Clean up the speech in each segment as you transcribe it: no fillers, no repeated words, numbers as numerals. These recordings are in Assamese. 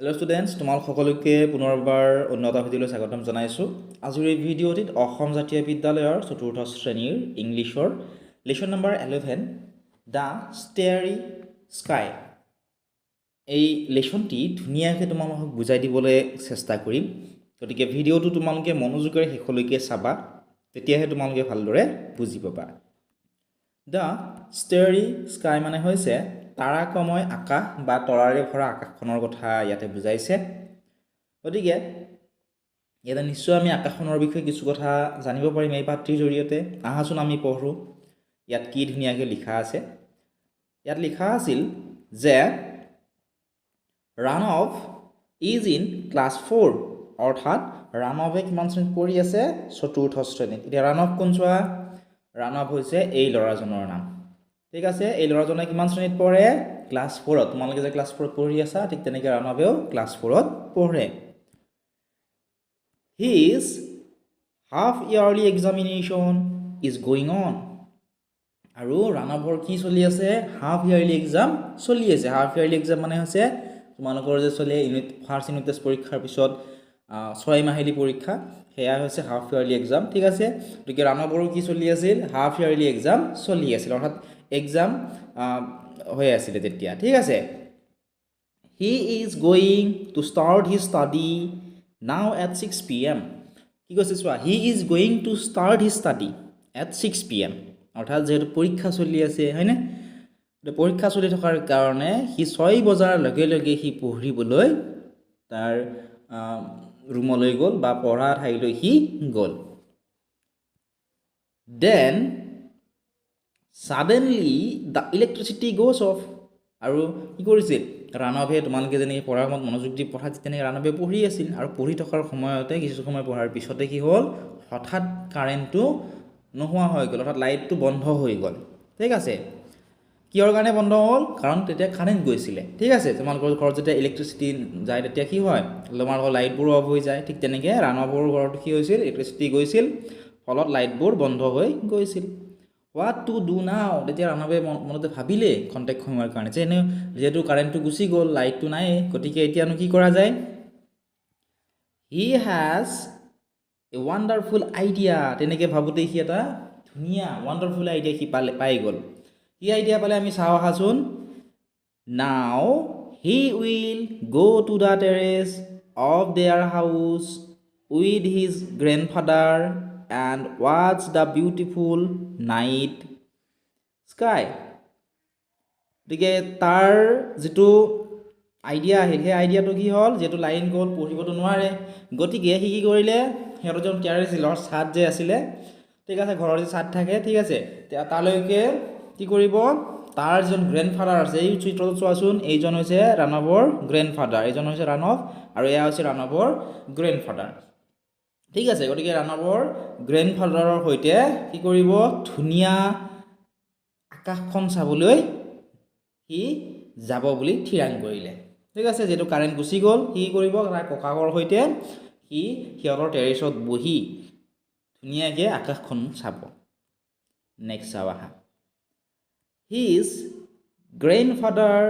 হেল্ল' ষ্টুডেণ্টছ, তোমালোক সকলোকে পুনৰবাৰ উন্নত ভিডিঅ'লৈ স্বাগতম জনাইছোঁ। আজিৰ এই ভিডিঅ'টিত অসম জাতীয় বিদ্যালয়ৰ চতুৰ্থ শ্ৰেণীৰ ইংলিছৰ লেচন নম্বৰ 11 দ্য ষ্টেৰী স্কাই এই লেচনটি ধুনীয়াকৈ তোমালোকক বুজাই দিবলৈ চেষ্টা কৰিম। গতিকে ভিডিঅ'টো তোমালোকে মনোযোগেৰে শেষলৈকে চাবা, তেতিয়াহে তোমালোকে ভালদৰে বুজি পাবা। দ্য ষ্টেৰী স্কাই মানে হৈছে তাৰাকময় আকাশ বা তৰাৰে ভৰা আকাশখনৰ কথা ইয়াতে বুজাইছে। গতিকে ইয়াতে নিশ্চয় আমি আকাশখনৰ বিষয়ে কিছু কথা জানিব পাৰিম এই পাঠটিৰ জৰিয়তে। আহাচোন আমি পঢ়োঁ ইয়াত কি ধুনীয়াকৈ লিখা আছে। ইয়াত লিখা আছিল যে ৰাণৱ ইজ ইন ক্লাছ 4, অৰ্থাৎ ৰাণৱে কিমান শ্ৰেণীত পঢ়ি আছে? চতুৰ্থ শ্ৰেণীত। এতিয়া ৰাণৱ কোন চোৱা? ৰাণৱ হৈছে এই ল'ৰাজনৰ নাম। ঠিক আছে, এই ল'ৰাজনে কিমান শ্ৰেণীত পঢ়ে? ক্লাছ 4ত। তোমালোকে যে ক্লাছ 4ত পঢ়ি আছা, ঠিক তেনেকৈ ৰাণৱেও ক্লাছ 4ত পঢ়ে। His half-yearly examination is going on. আৰু ৰাণৱৰ কি চলি আছে? হাফ ইয়াৰলি এক্সাম চলি আছে। হাফ ইয়াৰলি এক্সাম মানে হৈছে তোমালোকৰ যে চলে ফাৰ্ষ্ট ইউনিট টেষ্ট পৰীক্ষাৰ পিছত 6 মাহিলী পৰীক্ষা, সেয়া হৈছে হাফ ইয়াৰলি এক্সাম। ঠিক আছে, গতিকে ৰাণৱৰো কি চলি আছিল? হাফ ইয়াৰলি এক্সাম চলি আছিল, অৰ্থাৎ এক্সাম হৈ আছিলে তেতিয়া। ঠিক আছে, he is going to start his study নাও এট 6 PM। কি কৈছে চোৱা? He is going to start his study at 6 PM, অৰ্থাৎ যিহেতু পৰীক্ষা চলি আছে, হয়নে? পৰীক্ষা চলি থকাৰ কাৰণে সি 6 বজাৰ লগে লগে সি পঢ়িবলৈ তাৰ ৰুমলৈ গ'ল বা পঢ়া ঠাইলৈ সি গ'ল। Then suddenly the electricity goes off. আৰু কি কৰিছিল ৰাণৱে? তোমালোকে যেনেকৈ পঢ়াৰ সময়ত মনোযোগ দি পঢ়া, তেনেকৈ ৰাণৱে পঢ়ি আছিল, আৰু পঢ়ি থকাৰ সময়তে কিছু সময় পঢ়াৰ পিছতে কি হ'ল? হঠাৎ কাৰেণ্টটো নোহোৱা হৈ গ'ল, অৰ্থাৎ লাইটটো বন্ধ হৈ গ'ল। ঠিক আছে, কিহৰ কাৰণে বন্ধ হ'ল? কাৰণ তেতিয়া কাৰেণ্ট গৈছিলে। ঠিক আছে, তোমালোকৰ ঘৰত যেতিয়া ইলেক্ট্ৰিচিটি যায় তেতিয়া কি হয়? তোমালোকৰ লাইটবোৰ অফ হৈ যায়। ঠিক তেনেকৈ ৰাণৱৰ ঘৰত কি হৈছিল? ইলেক্ট্ৰিচিটি গৈছিল, ফলত লাইটবোৰ বন্ধ হৈ গৈছিল। What to do now? তেতিয়া ৰাণৱে মনতে ভাবিলে খন্তেক সময়ৰ কাৰণে যে যিহেতু কাৰেণ্টটো গুচি গ'ল, লাইটটো নাই, গতিকে এতিয়ানো কি কৰা যায়? He has a wonderful idea. তেনেকৈ ভাবোঁতেই সি এটা ধুনীয়া ৱাণ্ডাৰফুল আইডিয়া সি পাই গ'ল। কি আইডিয়া পালে আমি চাওঁ আহাচোন। Now he will go' to the terrace of their house with his grandfather and watch the beautiful night sky. গতিকে তাৰ যিটো আইডিয়া আহিল, সেই আইডিয়াটো কি হ'ল? যিহেতু লাইন গ'ল, পঢ়িবতো নোৱাৰে, গতিকে সি কি কৰিলে? সিহঁতৰ যোন টেৰেছ আছিল, ছাদ যে আছিলে, ঠিক আছে, ঘৰৰ যে ছাদ থাকে, ঠিক আছে, তালৈকে কি কৰিব? তাৰ যিজন গ্ৰেণ্ডফাদাৰ আছে, এই চিত্ৰটো চোৱাচোন, এইজন হৈছে ৰাণৱৰ গ্ৰেণ্ডফাদাৰ, এইজন হৈছে ৰাণৱ, আৰু এয়া হৈছে ৰাণৱৰ গ্ৰেণ্ডফাদাৰ। ঠিক আছে, গতিকে ৰাণৱৰ গ্ৰেণ্ডফাদাৰৰ সৈতে কি কৰিব? ধুনীয়া আকাশখন চাবলৈ সি যাব বুলি থিৰাং কৰিলে। ঠিক আছে, যিহেতু কাৰেণ্ট গুচি গ'ল, সি কৰিব তাৰ ককাকৰ সৈতে সি সিহঁতৰ টেৰেছত বহি ধুনীয়াকৈ আকাশখন চাব। নেক্সট চাওঁ আহা। His grandfather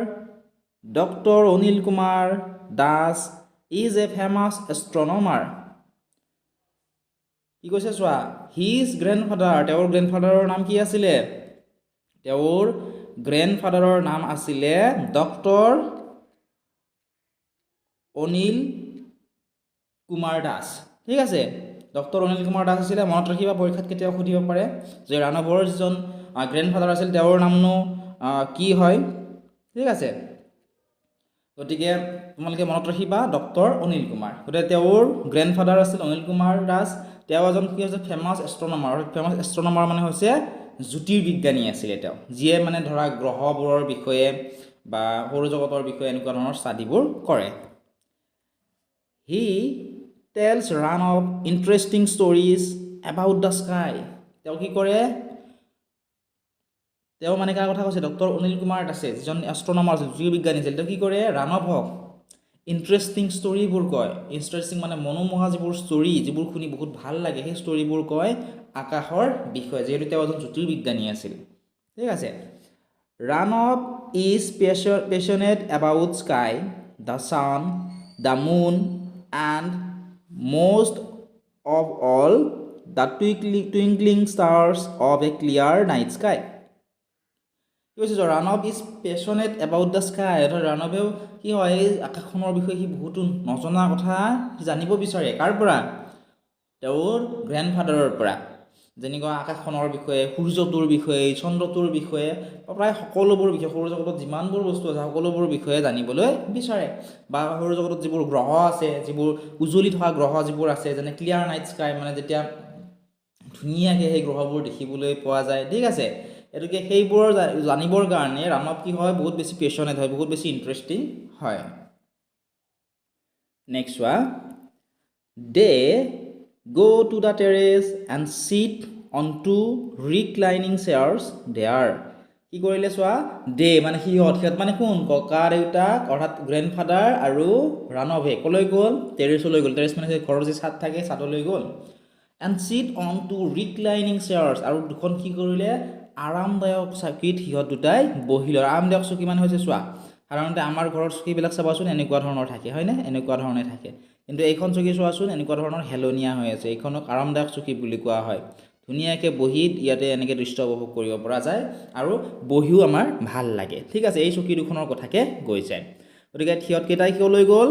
doctor Anil Kumar Das is a famous astronomer. কি কৈছে চোৱা? হিজ গ্ৰেণ্ডফাদাৰ, তেওঁৰ গ্ৰেণ্ডফাদাৰৰ নাম কি আছিলে? তেওঁৰ গ্ৰেণ্ডফাদাৰৰ নাম আছিলে ডক্টৰ অনিল কুমাৰ দাস। ঠিক আছে, ডক্টৰ অনিল কুমাৰ দাস আছিলে। মনত ৰাখিবা, পৰীক্ষাত কেতিয়াও সুধিব পাৰে যে ৰাণৱৰ যিজন গ্ৰেণ্ডফাদাৰ আছিল তেওঁৰ নামনো কি হয়। ঠিক আছে, গতিকে তোমালোকে মনত ৰাখিবা ডক্টৰ অনিল কুমাৰ। গতিকে তেওঁৰ গ্ৰেণ্ডফাদাৰ আছিল অনিল কুমাৰ দাস। তেওঁ এজন কি হৈছে? ফেমাছ এষ্ট্ৰনমাৰ। ফেমাছ এষ্ট্ৰনমাৰ মানে হৈছে জ্যোতিৰ্বিজ্ঞানী আছিলে তেওঁ, যিয়ে মানে ধৰা গ্ৰহবোৰৰ বিষয়ে বা সৌৰজগতৰ বিষয়ে এনেকুৱা ধৰণৰ ষ্টাডিবোৰ কৰে। He tells Ranav interesting stories about the sky. তেওঁ কি কৰে? তেওঁ মানে কাৰ কথা কৈছে? ডক্টৰ অনিল কুমাৰ দাসে, যিজন এষ্ট্ৰনমাৰ আছিল, জ্যোতিৰ্বিজ্ঞানী আছিল, তেওঁ কি কৰে? ৰাণৱক ইণ্টাৰেষ্টিং ষ্টৰিবোৰ কয়। ইণ্টাৰেষ্টিং মানে মনোমোহা যিবোৰ ষ্টৰি, যিবোৰ শুনি বহুত ভাল লাগে, সেই ষ্টৰিবোৰ কয় আকাশৰ বিষয়ে, যিহেতু তেওঁ এজন জ্যোতিৰ্বিজ্ঞানী আছিল। ঠিক আছে, Ranav is passionate about sky, the sun the moon and most of all the twinkling stars of a clear night sky. কি কৈছে Ranav is passionate about the sky. ৰাণৱেও কি হয় আকাশখনৰ বিষয়ে সি বহুতো নজনা কথা জানিব বিচাৰে। কাৰ পৰা? তেওঁৰ গ্ৰেণ্ডফাদাৰৰ পৰা। যেনেকুৱা আকাশখনৰ বিষয়ে, সূৰ্যটোৰ বিষয়ে, চন্দ্ৰটোৰ বিষয়ে, প্ৰায় সকলোবোৰ বিষয়ে, সৌৰজগতত যিমানবোৰ বস্তু আছে সকলোবোৰ বিষয়ে জানিবলৈ বিচাৰে। বা সৌৰজগতত যিবোৰ গ্ৰহ আছে, যিবোৰ উজ্বলি থকা গ্ৰহ যিবোৰ আছে, যেনে ক্লিয়াৰ নাইট স্কাই, মানে যেতিয়া ধুনীয়াকৈ সেই গ্ৰহবোৰ দেখিবলৈ পোৱা যায়, ঠিক আছে। গতিকে সেইবোৰ জানিবৰ কাৰণে ৰাণৱ কি হয় বহুত বেছি পেশ্যনেট হয়, বহুত বেছি ইণ্টাৰেষ্টিং হয়। নেক্সট চোৱা, দে go to the terrace and sit on two reclining chairs there. কি কৰিলে চোৱা, দে মানে সিহঁত মানে কোন? ককা দেউতাক অৰ্থাৎ গ্ৰেণ্ডফাদাৰ আৰু ৰাণৱে কলৈ গ'ল? টেৰেছলৈ গ'ল। টেৰেছ মানে ঘৰৰ যে ছাদ থাকে, ছাদলৈ গ'ল। And seat on two reclining চেয়াৰ্ছ, আৰু দুখন কি কৰিলে? আৰামদায়ক চকীত সিহঁত দুটাই বহিলে। আৰামদায়ক চকী মানে হৈছে চোৱা, সাধাৰণতে আমাৰ ঘৰৰ চকীবিলাক চাবাচোন এনেকুৱা ধৰণৰ থাকে, হয়নে? এনেকুৱা ধৰণে থাকে। কিন্তু এইখন চকী চোৱাচোন এনেকুৱা ধৰণৰ হেলনীয়া হৈ আছে। এইখনক আৰামদায়ক চকী বুলি কোৱা হয়। ধুনীয়াকৈ বহি ইয়াতে এনেকৈ দৃশ্য উপভোগ কৰিব পৰা যায় আৰু বহিও আমাৰ ভাল লাগে, ঠিক আছে। এই চকী দুখনৰ কথাকে গৈছে। গতিকে সিহঁতকেইটাই কিয়লৈ গ'ল?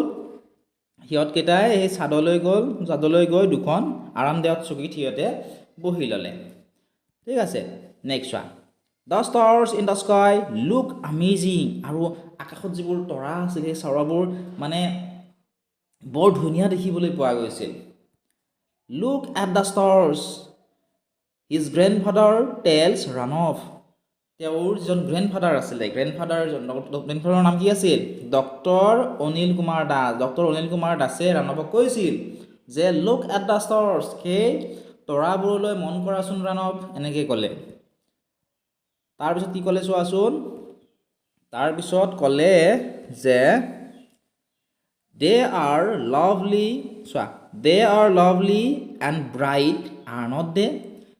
সিহঁতকেইটাই সেই ছাদলৈ গ'ল, ছাদলৈ গৈ দুখন আৰামদায়ক চকীত সিহঁতে বহি ল'লে, ঠিক আছে। নেক্সট চোৱা, the stars in the sky look amazing, আৰু আকাশত যিবোৰ তৰা আছিল সেই তৰাবোৰ মানে বৰ ধুনীয়া দেখিবলৈ পোৱা গৈছিল। Look at the stars, his grandfather tells Ranav. তেওঁৰ যিজন গ্ৰেণ্ডফাদাৰ আছিলে, গ্ৰেণ্ডফাদাৰৰ নাম কি আছিল? ডক্টৰ অনিল কুমাৰ দাস। ডক্টৰ অনিল কুমাৰ দাসে ৰাণৱক কৈছিল যে লুক এট দ্য ষ্টাৰ্ছ, সেই তৰাবোৰলৈ মন কৰাচোন ৰাণৱ, এনেকৈ ক'লে। তাৰপিছত কি ক'লে চোৱাচোন, তাৰপিছত ক'লে যে দে আৰ লাভলি, চোৱা, they are lovely and bright are not they.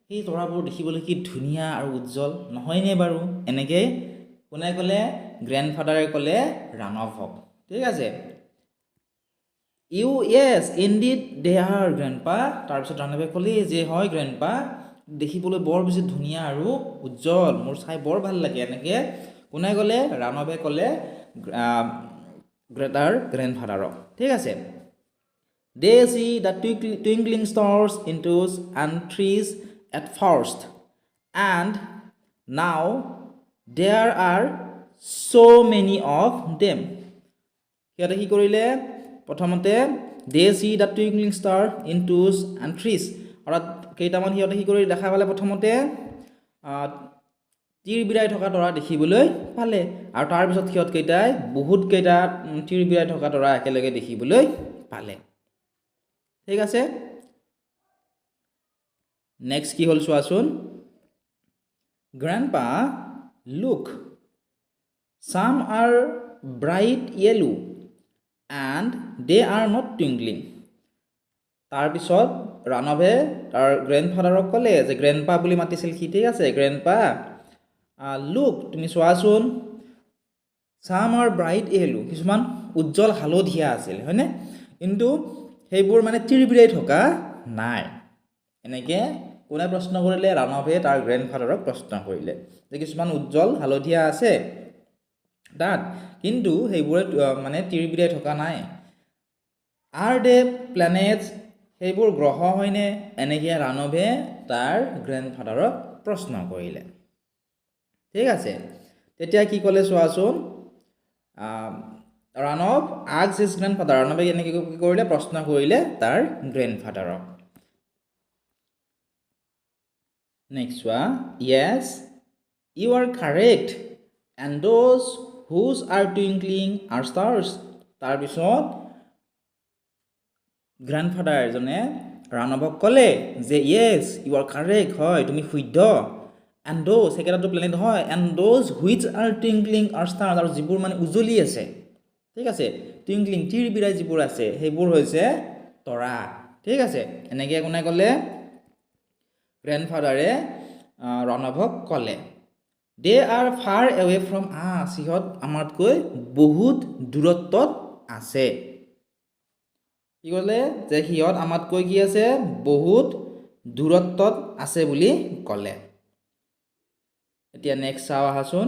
সেই তৰাবোৰ দেখিবলৈ কি ধুনীয়া আৰু উজ্জ্বল, নহয়নে বাৰু? এনেকৈ কোনে ক'লে? গ্ৰেণ্ডফাদাৰে ক'লে ৰাণৱক, ঠিক আছে। ইউ য়েছ ইনডিড দে আৰ গ্ৰেণ্ডপা। তাৰপিছত ৰাণৱে ক'লে যে হয় গ্ৰেণ্ডপা, দেখিবলৈ বৰ বেছি ধুনীয়া আৰু উজ্জ্বল, মোৰ চাই বৰ ভাল লাগে। এনেকৈ কোনে ক'লে? ৰাণৱে ক'লে তাৰ গ্ৰেণ্ডফাদাৰক, ঠিক আছে। They see the twinkling stars into and trees at first and now there are so' many of them. সিহঁতে কি কৰিলে? প্ৰথমতে they see the twinkling star into and trees, অৰ্থাৎ কেইটামান সিহঁতে কি কৰি দেখা পালে? প্ৰথমতে তীৰ বিৰাই থকা তৰা দেখিবলৈ পালে, আৰু তাৰপিছত সিহঁতকেইটাই বহুতকেইটা তীৰ বিৰাই থকা তৰা একেলগে দেখিবলৈ পালে, ঠিক আছে। নেক্সট কি হ'ল চোৱাচোন, grandpa look, some are bright yellow and they are not twinkling. তাৰপিছত ৰাণৱে তাৰ গ্ৰেণ্ডফাদাৰক ক'লে যে, গ্ৰেণ্ডপা বুলি মাতিছিল সি, ঠিক আছে, গ্ৰেণ্ডপা লুক, তুমি চোৱাচোন, some are bright yellow, কিছুমান উজ্জ্বল হালধীয়া আছিল, হয়নে? কিন্তু সেইবোৰ মানে তিৰবিৰাই থকা নাই। এনেকৈ কোনে প্ৰশ্ন কৰিলে? ৰাণৱে তাৰ গ্ৰেণ্ডফাদাৰক প্ৰশ্ন কৰিলে যে কিছুমান উজ্জ্বল হালধীয়া আছে তাত, কিন্তু সেইবোৰে মানে তিৰবিৰাই থকা নাই। আৰ দে প্লেনেটছ, সেইবোৰ গ্ৰহ হয়নে? এনেকৈ ৰাণৱে তাৰ গ্ৰেণ্ডফাদাৰক প্ৰশ্ন কৰিলে, ঠিক আছে। তেতিয়া কি ক'লে চোৱাচোন, ৰাণৱ আস্কড হিজ গ্ৰেণ্ডফাদাৰ, ৰাণৱে এনেকৈ কি কৰিলে? প্ৰশ্ন কৰিলে তাৰ গ্ৰেণ্ডফাদাৰক। নেক্সট চোৱা, yes you are correct and those whose are twinkling are stars. তাৰপিছত গ্ৰেণ্ডফাদাৰজনে ৰাণৱক ক'লে যে য়েছ ইউ আৰ কাৰেক্ট, হয় তুমি শুদ্ধ, এণ্ড দ'জ, সেইকেইটাটো প্লেনেট হয়, and those which are twinkling are stars, আৰু যিবোৰ মানে উজ্বলি আছে, ঠিক আছে, টুইংকলিং তীৰ বিৰাই যিবোৰ আছে সেইবোৰ হৈছে তৰা, ঠিক আছে। এনেকৈ কোনে ক'লে? গ্ৰেণ্ডফাদাৰে ৰাণৱক ক'লে। দে আৰ ফাৰ এৱে ফ্ৰম আছ, সিহঁত আমাতকৈ বহুত দূৰত্বত আছে, কি ক'লে যে সিহঁত আমাতকৈ কি আছে বহুত দূৰত্বত আছে বুলি ক'লে এতিয়া নেক্সট চাওঁ আহাচোন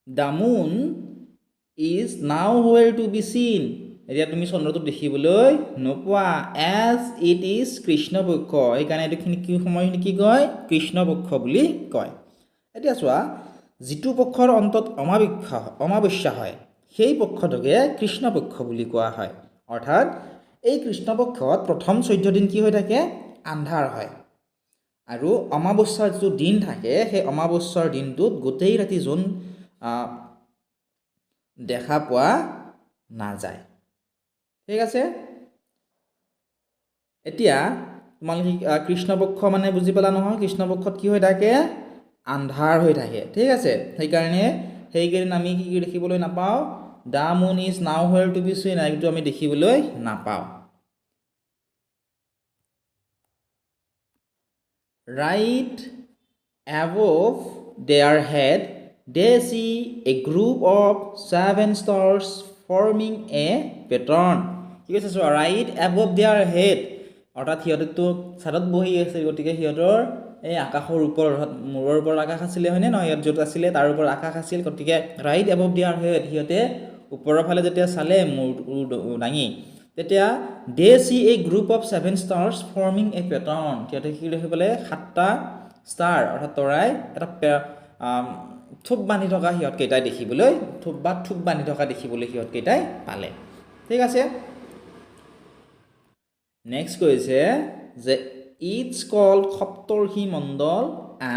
the moon is nowhere to be seen এতিয়া তুমি চন্দ্ৰটো দেখিবলৈ নোপোৱা এজ ইট ইজ কৃষ্ণপক্ষ সেইকাৰণে এইটোখিনি কি সময়খিনি কি কয় কৃষ্ণপক্ষ বুলি কয় এতিয়া চোৱা যিটো পক্ষৰ অন্তত অমাৱস্যা হয় সেই পক্ষটোকে কৃষ্ণপক্ষ বুলি কোৱা হয় অৰ্থাৎ এই কৃষ্ণপক্ষত প্ৰথম 14 দিন কি হৈ থাকে আন্ধাৰ হয় আৰু অমাৱস্যাৰ যিটো দিন থাকে সেই অমাৱস্যাৰ দিনটোত গোটেই ৰাতি জোন দেখা পোৱা নাযায় ঠিক আছে এতিয়া তোমালোকে কৃষ্ণপক্ষ মানে বুজি পালা নহয় কৃষ্ণপক্ষত কি হৈ থাকে আন্ধাৰ হৈ থাকে ঠিক আছে সেইকাৰণে সেইকেইদিন আমি কি দেখিবলৈ নাপাওঁ the moon is nowhere to be seen এইটো আমি দেখিবলৈ নাপাওঁ right above their head they see a group of 7 stars forming a pattern কি কৈছে চোৱা right above their head অৰ্থাৎ সিহঁতেতো ছাদত বহি আছে গতিকে সিহঁতৰ এই আকাশৰ ওপৰত অৰ্থাৎ মূৰৰ ওপৰত আকাশ আছিলে হয়নে নহয় ইয়াত য'ত আছিলে তাৰ ওপৰত আকাশ আছিল গতিকে right above their head সিহঁতে ওপৰৰ ফালে যেতিয়া চালে মূৰ দাঙি তেতিয়া they see a group of 7 stars forming a pattern কিয়তে কি দেখিবলৈ 7টা ষ্টাৰ অৰ্থাৎ তৰাই এটা থুপ বান্ধি থকা হিয়ত কেইটাই দেখিবলৈ থুপ বান্ধি থকা দেখিবলৈ হিয়ত কেইটাই পালে ঠিক আছে নেক্সট কৈছে যে it's called Saptarshi Mandal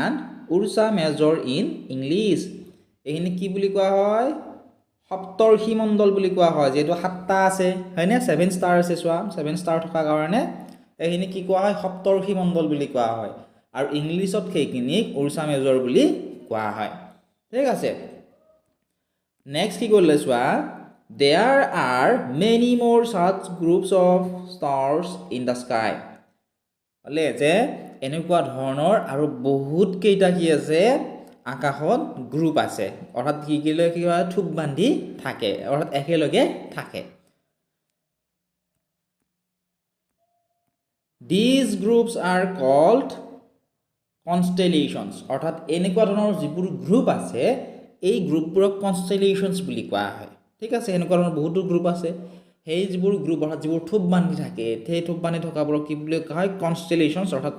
and Ursa Major in English এইখিনি কি বুলি কোৱা হয় সপ্তৰ্ষি মণ্ডল বুলি কোৱা হয় যেটো 7টা আছে হয়নে 7 ষ্টাৰ আছে চোৱা 7 ষ্টাৰ থকা কাৰণে এইখিনি কি কোৱা হয় সপ্তৰ্ষি মণ্ডল বুলি কোৱা হয় আৰু ইংলিছত সেইখিনিক উৰ্ছা মেজৰ বুলি কোৱা হয় ঠিক আছে নেক্সট কি কৰিলে চোৱা there are many more such groups of stars in the sky হলে যে এনেকুৱা ধৰণৰ আৰু বহুত কেইটা কি আছে আকাশত গ্ৰুপ আছে অৰ্থাৎ কি হয় থুপ বান্ধি থাকে অৰ্থাৎ একেলগে থাকে these groups are called constellations অৰ্থাৎ এনেকুৱা ধৰণৰ যিবোৰ গ্ৰুপ আছে এই গ্ৰুপবোৰক constellations বুলি কোৱা হয় ঠিক আছে এনেকুৱা ধৰণৰ বহুতো গ্ৰুপ আছে সেই যিবোৰ গ্ৰুপ অৰ্থাৎ যিবোৰ থুপ বান্ধি থাকে সেই থুপ বান্ধি থকাবোৰক কি বুলি কোৱা হয় constellations অৰ্থাৎ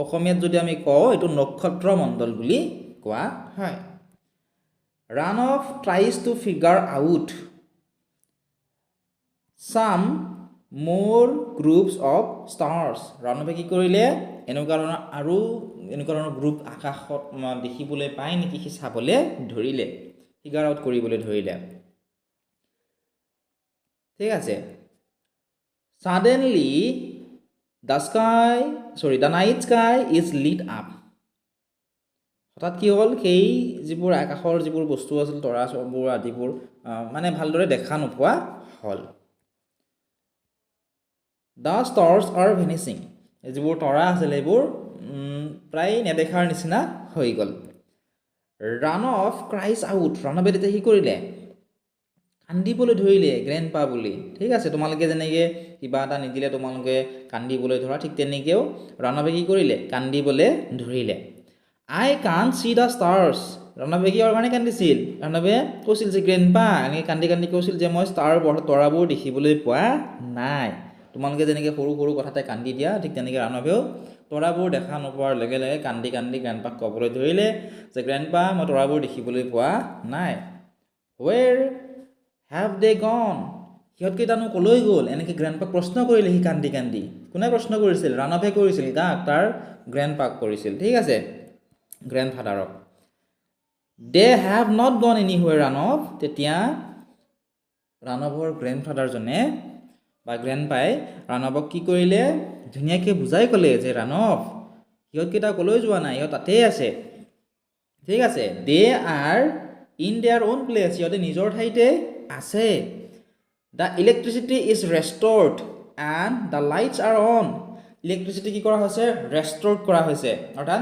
অসমীয়াত যদি আমি কওঁ এইটো নক্ষত্ৰ মণ্ডল বুলি কোৱা হয় Ranov tries to figure out some more groups of stars Ranove কি কৰিলে এনেকুৱা ধৰণৰ আৰু এনেকুৱা ধৰণৰ গ্ৰুপ আকাশত দেখিবলৈ পায় নেকি সি চাবলৈ ধৰিলে ফিগাৰ আউট কৰিবলৈ ধৰিলে ঠিক আছে suddenly the night sky is lit up হঠাৎ কি হ'ল সেই যিবোৰ আকাশৰ যিবোৰ বস্তু আছিল তৰাবোৰ আদিবোৰ মানে ভালদৰে দেখা নোপোৱা হ'ল the stars are vanishing যিবোৰ তৰা আছিল এইবোৰ প্ৰায় নেদেখাৰ নিচিনা হৈ গ'ল Ranov cries out Ranove তেতিয়া কি কৰিলে কান্দিবলৈ ধৰিলে গ্ৰেণ্ডপা বুলি ঠিক আছে তোমালোকে যেনেকৈ কিবা এটা নিদিলে তোমালোকে কান্দিবলৈ ধৰা ঠিক তেনেকৈও Ranove কি কৰিলে কান্দিবলৈ ধৰিলে I can't see the stars Ranove কি কাৰণে কান্দিছিল Ranove কৈছিল যে গ্ৰেণ্ডপা এনেকৈ কান্দি কৈছিল যে মই ষ্টাৰ তৰাবোৰ দেখিবলৈ পোৱা নাই তোমালোকে যেনেকৈ সৰু সৰু কথাতে কান্দি দিয়া ঠিক তেনেকৈ Ranoveও তৰাবোৰ দেখা নোপোৱাৰ লগে লগে কান্দি গ্ৰেণ্ডপাক ক'বলৈ ধৰিলে যে গ্ৰেণ্ডপা মই তৰাবোৰ দেখিবলৈ পোৱা নাই where have they gone সিহঁতকেইটানো কলৈ গ'ল এনেকৈ গ্ৰেণ্ডপাক প্ৰশ্ন কৰিলে সি কান্দি কোনে প্ৰশ্ন কৰিছিল Ranove কৰিছিল তাৰ গ্ৰেণ্ডপাক কৰিছিল ঠিক আছে গ্ৰেণ্ডফাদাৰক they have not gone anywhere Ranov তেতিয়া Ranovৰ গ্ৰেণ্ডফাদাৰজনে বা গ্ৰেণ্ডপাই Ranovক কি কৰিলে ধুনীয়াকৈ বুজাই ক'লে যে Ranov সিহঁতকেইটা কলৈ যোৱা নাই সিহঁত তাতেই আছে ঠিক আছে they are in their own place সিহঁতে নিজৰ ঠাইতে আছে the electricity is restored and the lights are on electricity কি কৰা হৈছে ৰেষ্ট'ৰ কৰা হৈছে অৰ্থাৎ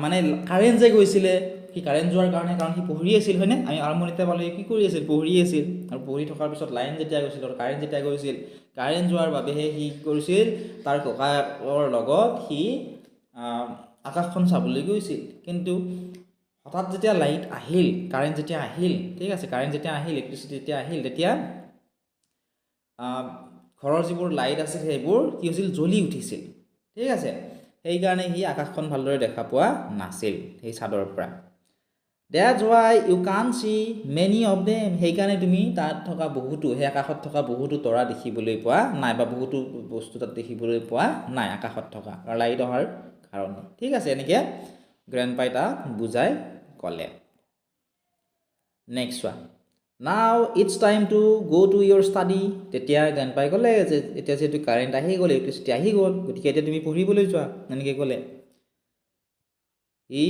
মানে কাৰেণ্ট যে গৈছিলে সি কাৰেণ্ট যোৱাৰ কাৰণে, কাৰণ সি পঢ়ি আছিল হয়নে, আমি আৰম্ভণিতে পালোঁ কি কৰি আছিল, পঢ়ি আছিল, আৰু পঢ়ি থকাৰ পিছত লাইন যেতিয়া গৈছিল আৰু কাৰেণ্ট যেতিয়া গৈছিল, কাৰেণ্ট যোৱাৰ বাবেহে সি কি কৰিছিল, তাৰ ককাকৰ লগত সি আকাশখন চাবলৈ গৈছিল। কিন্তু হঠাৎ যেতিয়া লাইট আহিল, কাৰেণ্ট যেতিয়া আহিল, ঠিক আছে, কাৰেণ্ট যেতিয়া আহিল, ইলেক্ট্ৰিচিটি যেতিয়া আহিল, তেতিয়া ঘৰৰ যিবোৰ লাইট আছিল সেইবোৰ কি হৈছিল, জ্বলি উঠিছিল, ঠিক আছে। সেইকাৰণে সি আকাশখন ভালদৰে দেখা পোৱা নাছিল সেই চাদৰ পৰা। That's why you can't see many of them, সেইকাৰণে তুমি তাত থকা বহুতো, সেই আকাশত থকা বহুতো তৰা দেখিবলৈ পোৱা নাই, বা বহুতো বস্তু তাত দেখিবলৈ পোৱা নাই আকাশত থকা, আৰু লাইট অহাৰ কাৰণে, ঠিক আছে। এনেকৈ গ্ৰেণ্ডপাই তাক বুজাই ক'লে। নেক্সট ওৱান, নাও ইটছ টাইম টু গ' টু ইয়'ৰ ষ্টাডি, তেতিয়া গ্ৰেণ্ডপাই ক'লে যে এতিয়া যিহেতু কাৰেণ্ট আহি গ'ল, ইলেক্ট্ৰিচিটি আহি গ'ল, গতিকে এতিয়া তুমি পঢ়িবলৈ যোৱা, এনেকৈ ক'লে। ই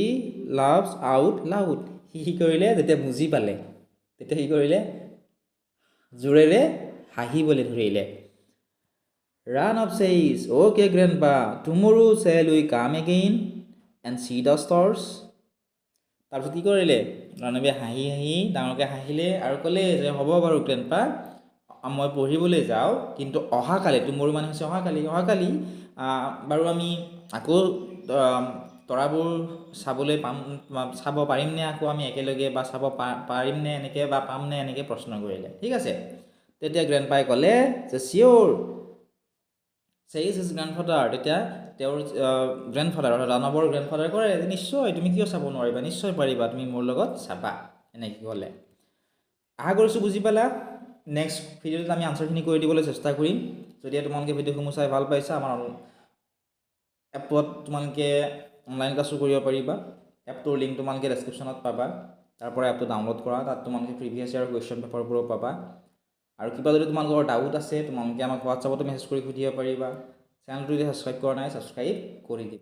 লাভছ আউট লাউড, সি কৰিলে, যেতিয়া বুজি পালে তেতিয়া সি কৰিলে, জোৰেৰে হাঁহিবলৈ ধৰিলে। Ranav says, okay grandpa, tomorrow shall we come again and see the stars. তাৰপিছত কি কৰিলে, ৰাণৱে হাঁহি হাঁহি ডাঙৰকৈ হাঁহিলে আৰু ক'লে যে হ'ব বাৰু গ্ৰেণ্ডপা, মই পঢ়িবলৈ যাওঁ, কিন্তু অহাকালি, টুমৰো মানে হৈছে অহাকালি, অহাকালি বাৰু আমি আকৌ তৰাবোৰ চাবলৈ চাব পাৰিমনে আকৌ আমি একেলগে, বা চাব পাৰিমনে এনেকৈ, বা পামনে এনেকৈ প্ৰশ্ন কৰিলে, ঠিক আছে। তেতিয়া গ্ৰেণ্ডপাই ক'লে যে চিয়'ৰ, ছেইজ হিজ গ্ৰেণ্ডফাদাৰ, তেতিয়া তেওঁৰ গ্ৰেণ্ডফাদাৰ, অৰ্থাৎ ৰাণৱৰ গ্ৰেণ্ডফাদাৰে কৰে যে নিশ্চয়, তুমি কিয় চাব নোৱাৰিবা, নিশ্চয় পাৰিবা, তুমি মোৰ লগত চাবা, এনেকৈ ক'লে। আশা কৰিছোঁ বুজি পালা। নেক্সট ভিডিঅ'ত আমি আনচাৰখিনি কৰি দিবলৈ চেষ্টা কৰিম। যদি তোমালোকে ভিডিঅ'সমূহ চাই ভাল পাইছা, আমাৰ এপত তোমালোকে অনলাইন ক্লাছো কৰিব পাৰিবা। এপটোৰ লিংক তোমালোকে ডেছক্ৰিপশ্যনত পাবা, তাৰ পৰা এপটো ডাউনলোড কৰা, তাত তোমালোকে প্ৰিভিয়াছ ইয়াৰ কুৱেশ্যন পেপাৰবোৰো পাবা। আৰু কিবা যদি তোমালোকৰ ডাউট আছে, তোমালোকে আমাক হোৱাটছআপতো মেছেজ কৰি সুধিব পাৰিবা। চেনেলটো যদি ছাবস্ক্ৰাইব কৰা নাই, ছাবস্ক্ৰাইব কৰি দিবা।